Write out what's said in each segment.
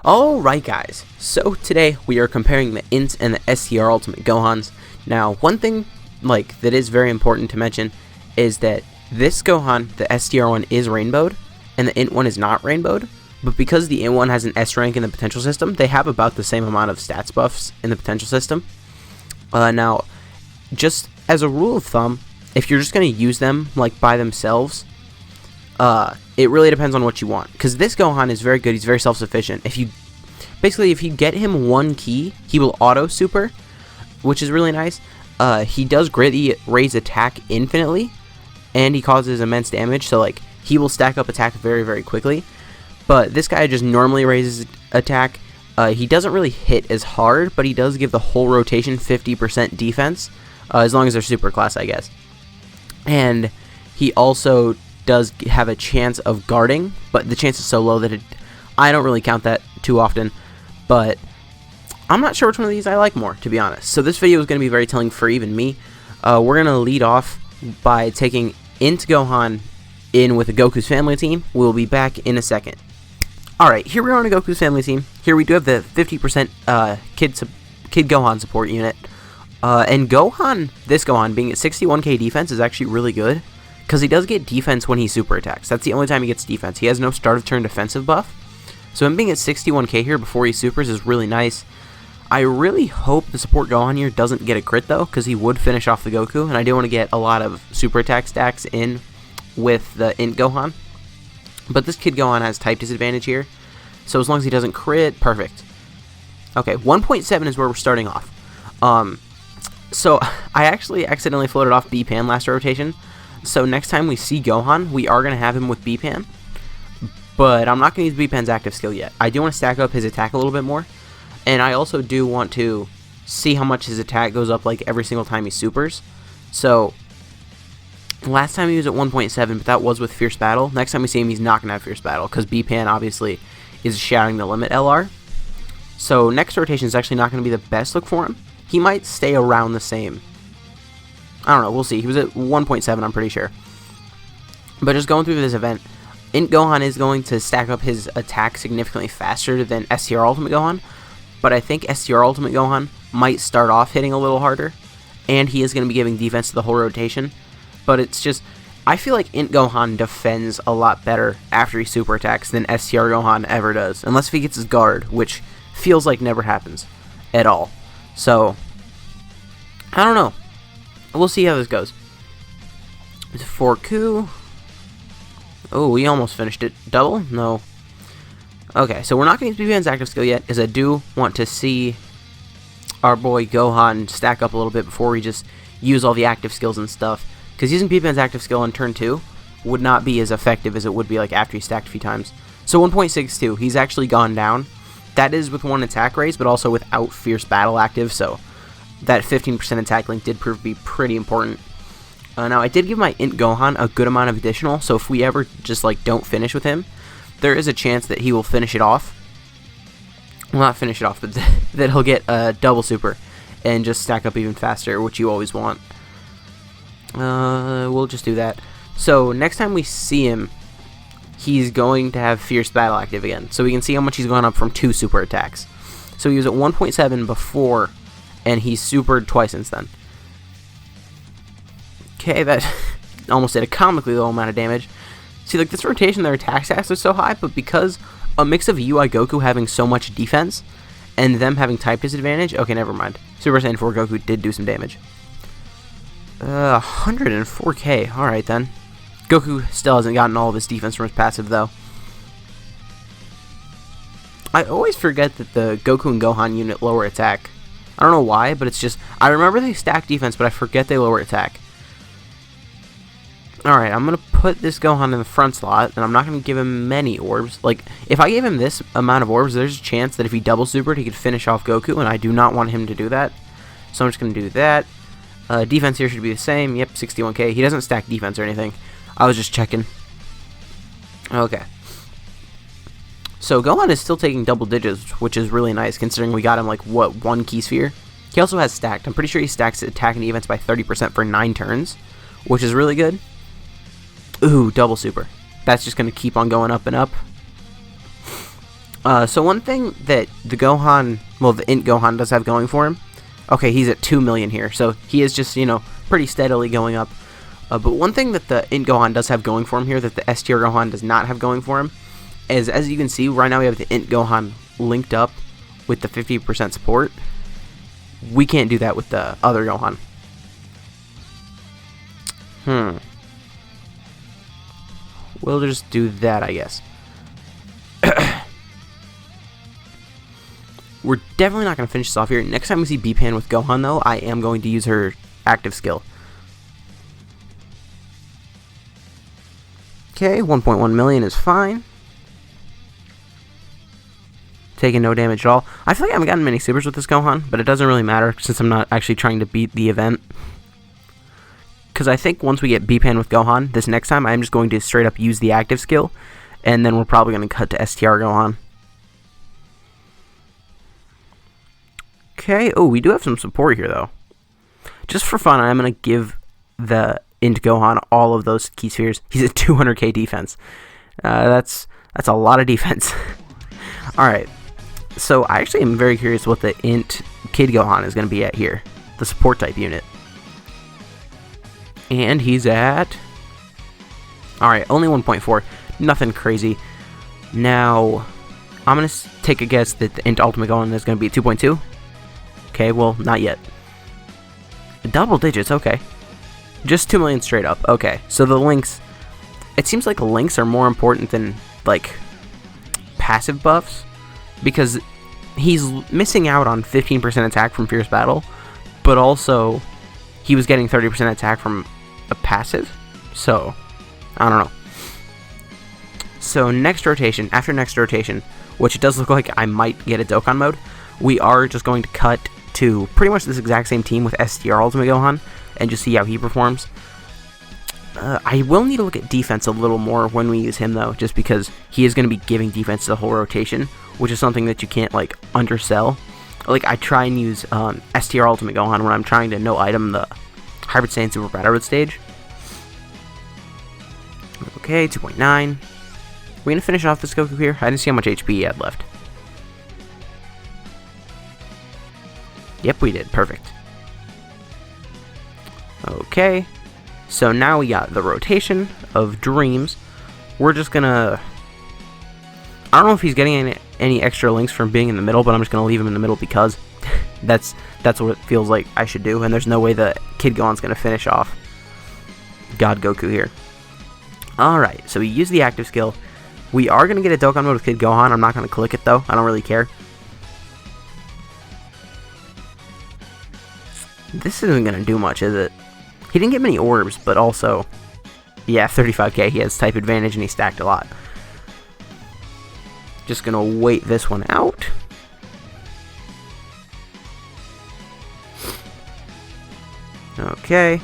Alright guys, so today we are comparing the INT and the STR Ultimate Gohans. Now one thing that is very important to mention is that this Gohan, the STR one, is rainbowed and the INT one is not rainbowed, but because the INT one has an S rank in the potential system, they have about the same amount of stats buffs in the potential system. Now just as a rule of thumb, if you're just going to use them by themselves, it really depends on what you want, because this Gohan is very good. He's very self-sufficient. If you get him one key, he will auto super, which is really nice. He does greatly raise attack infinitely, and he causes immense damage, so he will stack up attack very, very quickly. But this guy just normally raises attack. He doesn't really hit as hard, but he does give the whole rotation 50% defense, as long as they're super class, I guess. And he also does have a chance of guarding, but the chance is so low that I don't really count that too often. But I'm not sure which one of these I like more, to be honest. So this video is going to be very telling for even me. We're going to lead off by taking INT Gohan in with a Goku's family team. We'll be back in a second. Alright, here we are on a Goku's family team. Here we do have the 50% Kid Gohan support unit. And this Gohan being at 61k defense is actually really good, because he does get defense when he super attacks. That's the only time he gets defense. He has no start of turn defensive buff. So him being at 61k here before he supers is really nice. I really hope the support Gohan here doesn't get a crit though, because he would finish off the Goku, and I do want to get a lot of super attack stacks in with the INT Gohan. But this Kid Gohan has type disadvantage here, so as long as he doesn't crit, perfect. Okay, 1.7 is where we're starting off. So I actually accidentally floated off B-Pan last rotation. So next time we see Gohan, we are going to have him with B-Pan. But I'm not going to use B-Pan's active skill yet. I do want to stack up his attack a little bit more. And I also do want to see how much his attack goes up every single time he supers. So last time he was at 1.7, but that was with Fierce Battle. Next time we see him, he's not going to have Fierce Battle, because B-Pan obviously is Shattering the Limit LR. So next rotation is actually not going to be the best look for him. He might stay around the same. I don't know, we'll see. He was at 1.7, I'm pretty sure. But just going through this event, INT Gohan is going to stack up his attack significantly faster than STR Ultimate Gohan. But I think STR Ultimate Gohan might start off hitting a little harder, and he is going to be giving defense to the whole rotation. But it's just, I feel like INT Gohan defends a lot better after he super attacks than STR Gohan ever does. Unless if he gets his guard, which feels like never happens at all. So, I don't know. We'll see how this goes. For Ku. Oh, we almost finished it. Double? No. Okay, so we're not going to use B-Pan's active skill yet, because I do want to see our boy Gohan stack up a little bit before we just use all the active skills and stuff. Because using B-Pan's active skill on turn 2 would not be as effective as it would be after he stacked a few times. So 1.62, he's actually gone down. That is with one attack raise, but also without Fierce Battle active, so that 15% attack link did prove to be pretty important. Now, I did give my INT Gohan a good amount of additional, so if we ever just don't finish with him, there is a chance that he will finish it off. Well, not finish it off, but that he'll get a double super and just stack up even faster, which you always want. We'll just do that. So next time we see him, he's going to have Fierce Battle active again, so we can see how much he's gone up from 2 super attacks. So he was at 1.7 before, and he's supered twice since then. Okay, that almost did a comically low amount of damage. See, this rotation, their attack stats are so high, but because a mix of UI Goku having so much defense and them having type disadvantage, okay, never mind. Super Saiyan 4 Goku did do some damage. 104k, alright then. Goku still hasn't gotten all of his defense from his passive, though. I always forget that the Goku and Gohan unit lower attack. I don't know why, but it's just, I remember they stack defense, but I forget they lower attack. Alright, I'm going to put this Gohan in the front slot, and I'm not going to give him many orbs. If I gave him this amount of orbs, there's a chance that if he double supered, he could finish off Goku, and I do not want him to do that. So I'm just going to do that. Defense here should be the same. Yep, 61k. He doesn't stack defense or anything. I was just checking. Okay. So Gohan is still taking double digits, which is really nice, considering we got him, 1 key sphere? He also has stacked. I'm pretty sure he stacks attack and defense by 30% for 9 turns, which is really good. Ooh, double super. That's just going to keep on going up and up. So one thing that the Int Gohan does have going for him, okay, he's at 2 million here, so he is just, pretty steadily going up. But one thing that the Int Gohan does have going for him here that the S tier Gohan does not have going for him is, as you can see, right now we have the Int Gohan linked up with the 50% support. We can't do that with the other Gohan. We'll just do that, I guess. We're definitely not going to finish this off here. Next time we see B-Pan with Gohan, though, I am going to use her active skill. Okay, 1.1 million is fine. Taking no damage at all. I feel like I haven't gotten many supers with this Gohan, but it doesn't really matter since I'm not actually trying to beat the event. Because I think once we get B-Pan with Gohan, this next time, I'm just going to straight up use the active skill, and then we're probably going to cut to STR Gohan. Okay, oh, we do have some support here, though. Just for fun, I'm going to give the Int Gohan all of those key spheres. He's at 200k defense. That's a lot of defense. Alright, so I actually am very curious what the Int Kid Gohan is going to be at here. The support type unit. And he's at... Alright, only 1.4. Nothing crazy. Now, I'm going to take a guess that the Int Ultimate Gohan is going to be at 2.2. Okay, well, not yet. Double digits, okay. Just 2 million straight up. Okay, so the links... It seems like links are more important than, like, passive buffs. Because he's missing out on 15% attack from Fierce Battle. But also, he was getting 30% attack from a passive. So, I don't know. So, after next rotation, which it does look like I might get a Dokkan mode, we are just going to cut to pretty much this exact same team with STR Ultimate Gohan, and just see how he performs. I will need to look at defense a little more when we use him, though, just because he is going to be giving defense the whole rotation, which is something that you can't, like, undersell. Like, I try and use STR Ultimate Gohan when I'm trying to no-item the Hybrid Saiyan Super Battle Road stage. Okay, 2.9. We're going to finish off this Goku here. I didn't see how much HP he had left. Yep, we did. Perfect. Okay. So now we got the rotation of Dreams. We're just gonna... I don't know if he's getting any extra links from being in the middle, but I'm just gonna leave him in the middle because that's what it feels like I should do, and there's no way the Kid Gohan's gonna finish off God Goku here. Alright, so we use the active skill. We are gonna get a Dokkan mode with Kid Gohan. I'm not gonna click it though. I don't really care. This isn't gonna do much, is it? He didn't get many orbs, but also, yeah, 35k. He has type advantage and he stacked a lot. Just gonna wait this one out. Okay.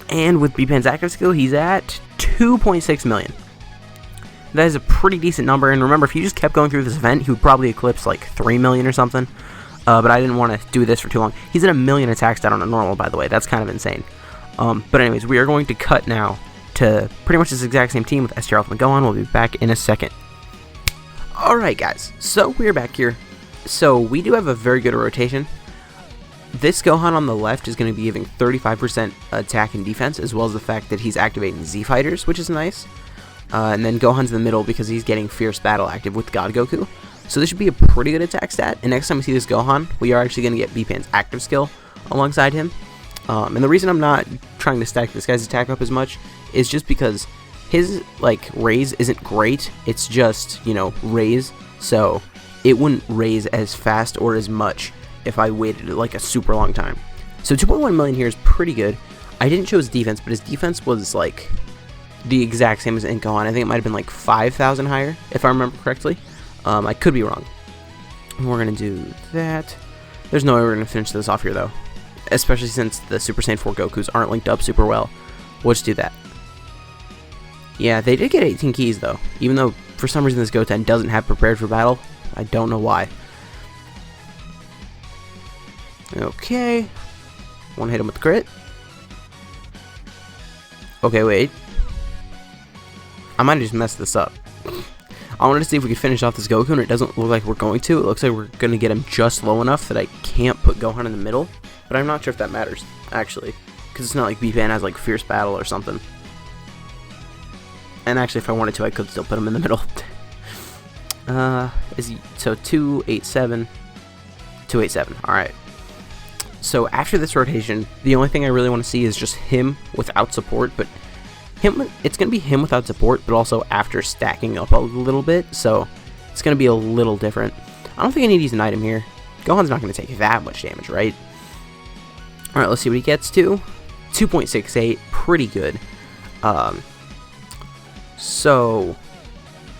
And with B-Pan's active skill, he's at 2.6 million. That is a pretty decent number, and remember, if he just kept going through this event, he would probably eclipse like 3 million or something. But I didn't want to do this for too long. He's at 1 million attacks down on a normal, by the way. That's kind of insane. But anyways, we are going to cut now to pretty much this exact same team with STR Ultimate Gohan. We'll be back in a second. Alright guys, so we're back here. So we do have a very good rotation. This Gohan on the left is going to be giving 35% attack and defense, as well as the fact that he's activating Z Fighters, which is nice. And then Gohan's in the middle because he's getting Fierce Battle active with God Goku. So this should be a pretty good attack stat. And next time we see this Gohan, we are actually going to get B-Pan's active skill alongside him. And the reason I'm not trying to stack this guy's attack up as much is just because his, like, raise isn't great. It's just, raise. So it wouldn't raise as fast or as much if I waited, like, a super long time. So 2.1 million here is pretty good. I didn't show his defense, but his defense was, like, the exact same as Int Gohan. I think it might have been, like, 5,000 higher, if I remember correctly. I could be wrong. We're going to do that. There's no way we're going to finish this off here, though. Especially since the Super Saiyan 4 Gokus aren't linked up super well. We'll just do that. Yeah, they did get 18 keys, though. Even though, for some reason, this Goten doesn't have Prepared for Battle. I don't know why. Okay. Want to hit him with the crit. Okay, wait. I might have just messed this up. I wanted to see if we could finish off this Goku, and it doesn't look like we're going to. It looks like we're going to get him just low enough that I can't put Gohan in the middle. But I'm not sure if that matters, actually. Because it's not like B-Pan has, like, Fierce Battle or something. And actually, if I wanted to, I could still put him in the middle. So 287. 287, alright. So after this rotation, the only thing I really want to see is just him without support, but it's going to be him without support, but also after stacking up a little bit, so it's going to be a little different. I don't think I need to use an item here. Gohan's not going to take that much damage, right? Alright, let's see what he gets to. 2.68, pretty good. So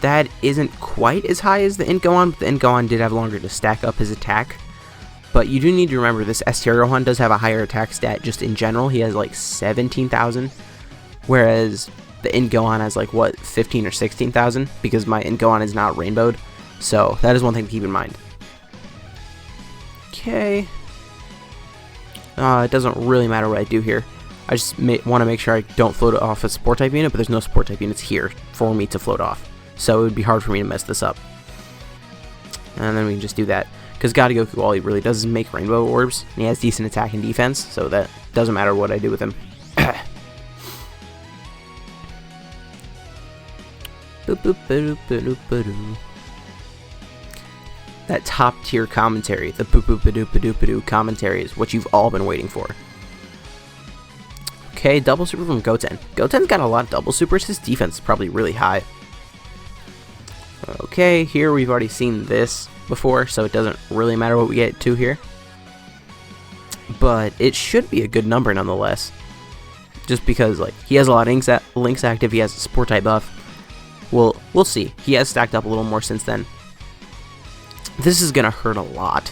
that isn't quite as high as the Int Gohan, but the Int Gohan did have longer to stack up his attack. But you do need to remember this STR Gohan does have a higher attack stat just in general. He has like 17,000. Whereas the Int Gohan has like, what, 15 or 16,000? Because my Int Gohan is not rainbowed. So that is one thing to keep in mind. Okay. It doesn't really matter what I do here. I just want to make sure I don't float off a support type unit, but there's no support type units here for me to float off. So it would be hard for me to mess this up. And then we can just do that. Because God Goku, all he really does is make rainbow orbs. And he has decent attack and defense, so that doesn't matter what I do with him. That top tier commentary, the boop commentary, is what you've all been waiting for. Okay, double super from Goten. Goten's got a lot of double supers. His defense is probably really high. Okay, here we've already seen this before, so it doesn't really matter what we get to here. But it should be a good number nonetheless. Just because, like, he has a lot of links active, he has a support type buff. We'll see. He has stacked up a little more since then. This is gonna hurt a lot.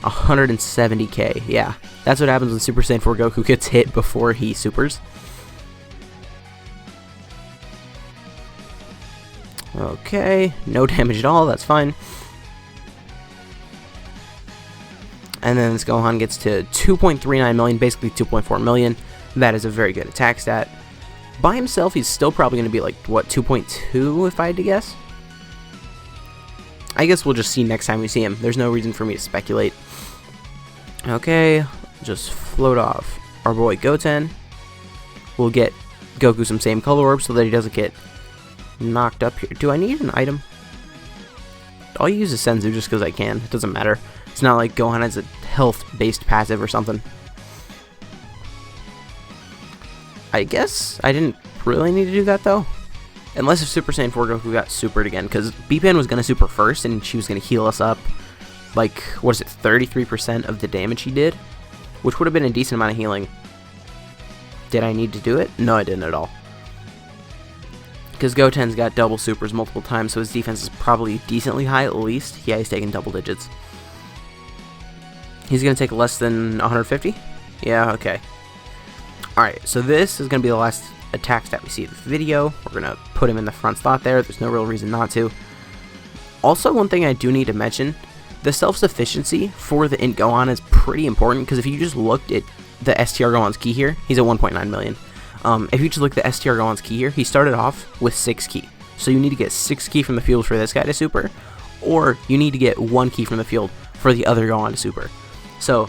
170k, yeah. That's what happens when Super Saiyan 4 Goku gets hit before he supers. Okay, no damage at all, that's fine. And then this Gohan gets to 2.39 million, basically 2.4 million. That is a very good attack stat. By himself, he's still probably going to be like, what, 2.2 if I had to guess? I guess we'll just see next time we see him. There's no reason for me to speculate. Okay, just float off our boy Goten. We'll get Goku some same color orbs so that he doesn't get knocked up here. Do I need an item? I'll use a Senzu just because I can. It doesn't matter. It's not like Gohan has a health-based passive or something. I guess I didn't really need to do that though. Unless if Super Saiyan 4 Goku got supered again, because B-Pan was going to super first and she was going to heal us up like, what is it, 33% of the damage he did? Which would have been a decent amount of healing. Did I need to do it? No, I didn't at all. Because Goten's got double supers multiple times, so his defense is probably decently high at least. Yeah, he's taking double digits. He's going to take less than 150? Yeah, okay. Alright, so this is going to be the last attack stat we see in the video. We're going to put him in the front slot there. There's no real reason not to. Also, one thing I do need to mention, the self-sufficiency for the Int Gohan is pretty important, because if you just looked at the STR Gohan's key here, he's at 1.9 million. If you just look at the STR Gohan's key here, he started off with 6 key. So you need to get 6 key from the field for this guy to super, or you need to get 1 key from the field for the other Gohan to super. So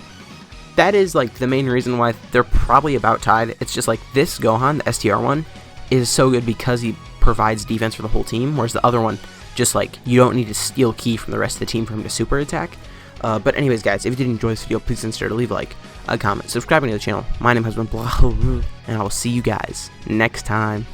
that is like the main reason why they're probably about tied. It's just like this Gohan, the STR one, is so good because he provides defense for the whole team, whereas the other one, just like, you don't need to steal key from the rest of the team for him to super attack. But anyways, guys, if you did enjoy this video, please consider to leave a like, a comment, subscribing to the channel. My name has been Blah, and I will see you guys next time.